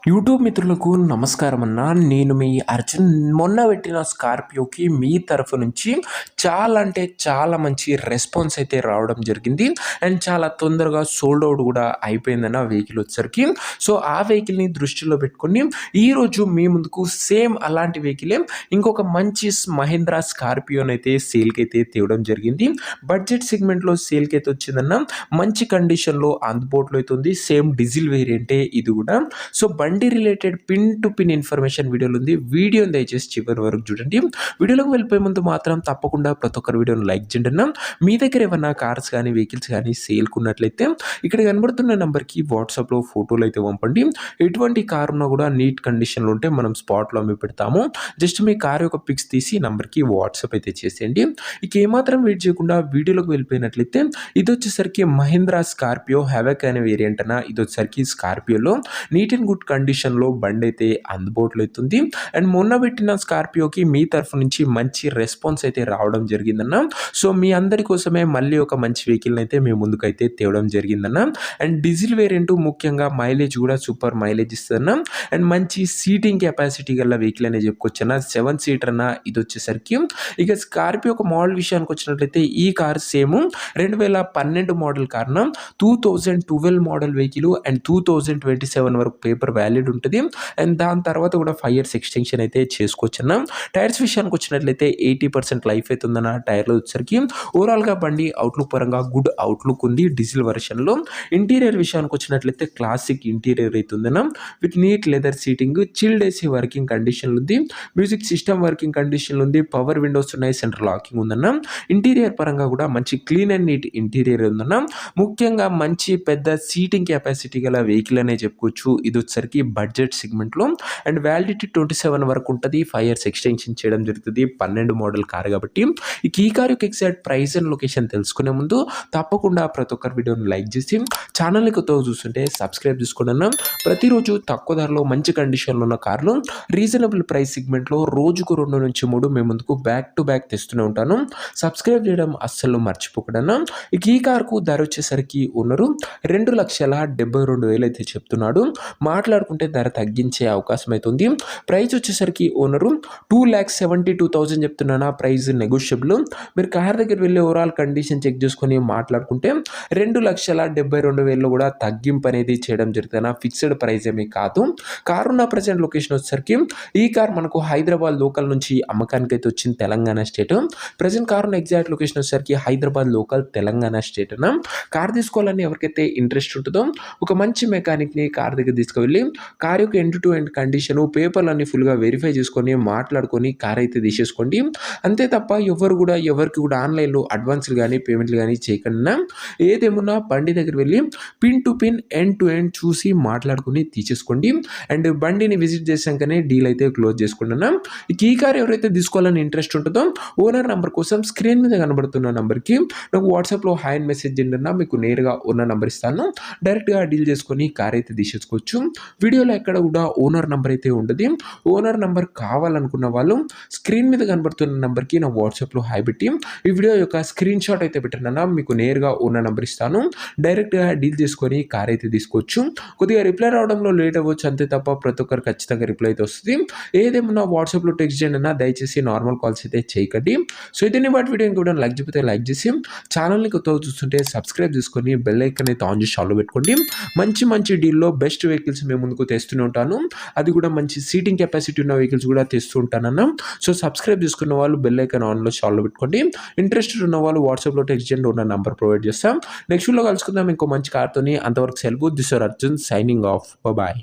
YouTube మిత్రులకు నమస్కారం అన్న. నేను మీ అర్జున్. మొన్న పెట్టిన స్కార్పియోకి మీ తరఫు నుంచి చాలా అంటే చాలా మంచి రెస్పాన్స్ అయితే రావడం జరిగింది. అండ్ చాలా తొందరగా సోల్డ్ అవుట్ కూడా అయిపోయిందన్న వెహికల్ వచ్చేసరికి. సో ఆ వెహికల్ని దృష్టిలో పెట్టుకొని ఈరోజు మీ ముందుకు సేమ్ అలాంటి వెహికలే ఇంకొక మంచి మహీంద్రా స్కార్పియోని అయితే సేల్కి అయితే తేవడం జరిగింది. బడ్జెట్ సెగ్మెంట్లో సేల్కి అయితే వచ్చిందన్న. మంచి కండిషన్లో అందుబాటులో అయితే ఉంది. సేమ్ డీజిల్ వేరియంటే ఇది కూడా. సో బండి related pin to pin information వీడియోలో ఉంది. వీడియోని దయచేసి చివరి వరకు చూడండి. వీడియోలోకి వెళ్ళిపోయే ముందు మాత్రం తప్పకుండా ప్రతి ఒక్కరు వీడియోని లైక్ చేయండి అన్న. మీ దగ్గర ఏమన్నా కార్స్ కానీ వెహికల్స్ కానీ సేల్కి ఉన్నట్లయితే ఇక్కడ కనబడుతున్న నెంబర్కి వాట్సాప్లో ఫోటోలు అయితే పంపండి. ఎటువంటి కార్ ఉన్నా కూడా నీట్ కండిషన్లో ఉంటే మనం స్పాట్లో అమ్మి పెడతాము. జస్ట్ మీ కార్ యొక్క పిక్స్ తీసి నెంబర్కి వాట్సాప్ అయితే చేసేయండి. ఇక ఏమాత్రం వెయిట్ చేయకుండా వీడియోలోకి వెళ్ళిపోయినట్లయితే ఇది వచ్చేసరికి మహీంద్రా స్కార్పియో హెవెక్ అనే వేరియంట్ అన్న. ఇది వచ్చేసరికి స్కార్పియోలో నీట్ అండ్ గుడ్ కండిషన్లో బండి అయితే అందుబాటులో అవుతుంది. అండ్ మొన్న పెట్టిన స్కార్పియోకి మీ తరఫు నుంచి మంచి రెస్పాన్స్ అయితే రావడం జరిగిందన్న. సో మీ అందరి కోసమే మళ్ళీ ఒక మంచి వెహికల్ అయితే మీ ముందుకైతే తేవడం జరిగిందన్న. అండ్ డీజిల్ వేరియంట్ ముఖ్యంగా మైలేజ్ కూడా సూపర్ మైలేజ్ ఇస్తుందన్న. అండ్ మంచి సీటింగ్ కెపాసిటీ గల వెహికల్ అనే చెప్పుకోవచ్చన్న. 7 సీటర్ అన్న ఇది వచ్చేసరికి. ఇక స్కార్పియో ఒక మోడల్ విషయానికి వచ్చినట్లయితే ఈ కార్ సేమ్ 2012 మోడల్ కారణం 2012 మోడల్ వెహికల్ అండ్ 2027 వరకు పేపర్ వ్యాలిడ్ ఉంటుంది. అండ్ దాని తర్వాత కూడా 5 years ఎక్స్టెన్షన్ అయితే చేసుకోవచ్చన్న. టైర్స్ విషయానికి వచ్చినట్లయితే 80% లైఫ్ అయితే ఉందన్న. టైర్లు వచ్చేసరికి ఓవరాల్గా బండి అవుట్లుక్ పరంగా గుడ్ అవుట్లుక్ ఉంది డీజిల్ వర్షన్లో. ఇంటీరియర్ విషయానికి వచ్చినట్లయితే క్లాసిక్ ఇంటీరియర్ అయితే ఉందన్న. With neat leather seating, chilled AC working condition ఉంది. మ్యూజిక్ సిస్టమ్ వర్కింగ్ కండిషన్ ఉంది. పవర్ విండోస్ ఉన్నాయి. సెంట్రల్ లాకింగ్ ఉందన్న. ఇంటీరియర్ పరంగా కూడా మంచి క్లీన్ అండ్ నీట్ ఇంటీరియర్ ఉందన్న. ముఖ్యంగా మంచి పెద్ద సీటింగ్ కెపాసిటీ గల వెహికల్ అనే చెప్పుకోవచ్చు. ఇది వచ్చేసరికి బడ్జెట్ సెగ్మెంట్లో. అండ్ వ్యాలిడిటీ 27 వరకు ఉంటుంది. 5 years ఎక్స్టెన్షన్ చేయడం జరుగుతుంది. 12 మోడల్ కార్ కాబట్టి. ఈ కార్ యొక్క ఎగ్జాక్ట్ ప్రైస్ అండ్ లొకేషన్ తెలుసుకునే ముందు తప్పకుండా ప్రతి ఒక్కరి వీడియోని లైక్ చేసి ఛానల్ని కొత్తగా చూస్తుంటే సబ్స్క్రైబ్ చేసుకోండి అన్న. ప్రతిరోజు తక్కువ ధరలో మంచి కండిషన్లో ఉన్న కార్లు రీజనబుల్ ప్రైస్ సెగ్మెంట్లో రోజుకు 2 నుంచి 3 మేము ముందుకు బ్యాక్ టు బ్యాక్ తెస్తూనే ఉంటాను. సబ్స్క్రైబ్ చేయడం అస్సలు మర్చిపోకుండా. ఈ కార్కు ధర వచ్చేసరికి ఉన్నారు 2,72,000 అయితే చెప్తున్నాడు. మాట్లాడుకుంటే ధర తగ్గించే అవకాశం అయితే ఉంది. ప్రైస్ వచ్చేసరికి ఓనరు 2,72,000 చెప్తున్నాను. Price negotiable. మీరు కార్ దగ్గర వెళ్ళి ఓవరాల్ కండిషన్ చెక్ చేసుకొని మాట్లాడుకుంటే 2,72,000 కూడా తగ్గింపు అనేది చేయడం జరుగుతుంది. ఫిక్స్డ్ ప్రైస్ ఏమీ కాదు. కారు ఉన్న ప్రజెంట్ లొకేషన్ వచ్చేసరికి ఈ కార్ మనకు హైదరాబాద్ లోకల్ నుంచి అమ్మకానికి అయితే వచ్చింది. తెలంగాణ స్టేట్. ప్రజెంట్ కారు ఉన్న ఎగ్జాక్ట్ లొకేషన్ వచ్చేసరికి Hyderabad local Telangana state. Car తీసుకోవాలని ఎవరికైతే ఇంట్రెస్ట్ ఉంటుందో ఒక మంచి మెకానిక్ని కార్ దగ్గర తీసుకువెళ్ళి కార్ యొక్క ఎండ్ టు ఎండ్ కండిషను పేపర్లన్నీ ఫుల్గా వెరిఫై చేసుకొని మాట్లాడుకొని కార్ అయితే తీసేసుకోండి. అంతే తప్ప ఎవరికి కూడా ఆన్లైన్లో అడ్వాన్స్లు కానీ పేమెంట్లు కానీ చేయకుండా ఏదేమున్నా బండి దగ్గర వెళ్ళి pin to pin end to end చూసి మాట్లాడుకొని తీసేసుకోండి. అండ్ బండిని విజిట్ చేసాకనే డీల్ అయితే క్లోజ్ చేసుకోండి. ఈ కార్ ఎవరైతే తీసుకోవాలని ఇంట్రెస్ట్ ఉంటుందో ఓనర్ నెంబర్ కోసం స్క్రీన్ మీద కనబడుతున్న నెంబర్కి నాకు వాట్సాప్లో హాయ్ అని మెసేజ్ చేయండి. మీకు నేరుగా ఉన్న నెంబర్ ఇస్తాను. డైరెక్ట్గా డీల్ చేసుకొని కార్ అయితే తీసేసుకోవచ్చు. వీడియోలో ఎక్కడ కూడా ఓనర్ నెంబర్ అయితే ఉండదు. ఓనర్ నెంబర్ కావాలనుకున్న వాళ్ళు స్క్రీన్ మీద కనబడుతున్న నెంబర్కి నా వాట్సాప్లో హాయ్ పెట్టి ఈ వీడియో యొక్క స్క్రీన్ షాట్ అయితే పెట్టినా మీకు నేరుగా ఓనర్ నెంబర్ ఇస్తాను. డైరెక్ట్గా డీల్ చేసుకొని కార్ అయితే తీసుకోవచ్చు. కొద్దిగా రిప్లై రావడంలో లేట్ అవ్వచ్చు అంతే తప్ప ప్రతి ఒక్కరు ఖచ్చితంగా రిప్లై అయితే వస్తుంది. ఏదేమన్నా వాట్సాప్లో టెక్స్ట్ చేయండి అన్న. దయచేసి నార్మల్ కాల్స్ అయితే చేయకండి. సో ఇదని వాటి వీడియోని కూడా లైక్ చెప్తే లైక్ చేసి ఛానల్ని కొత్తగా చూస్తుంటే సబ్స్క్రైబ్ చేసుకొని బెల్ ఐకాన్ అయితే ఆన్ చేసి ఆన్లో పెట్టుకోండి. మంచి డీల్లో బెస్ట్ వెహికల్స్ మేము ముందుకు తెస్తూనే ఉంటాను. అది కూడా మంచి సీటింగ్ కెపాసిటీ ఉన్న వెహికల్స్ కూడా తెస్తూ ఉంటానన్న. సో సబ్స్క్రైబ్ చేసుకున్న వాళ్ళు బెల్ ఐకాన్ ఆన్లో ఆన్లో పెట్టుకోండి. ఇంట్రెస్టెడ్ ఉన్న వాళ్ళు వాట్సాప్లో టెక్స్ట్ చేయండి. ఉన్న నెంబర్ ప్రొవైడ్ చేస్తాం. నెక్స్ట్ వీడియోలో కలుసుకుందాం ఇంకో మంచి కార్తోని. అంతవరకు సెలవు. This are Arjun signing off. Bye.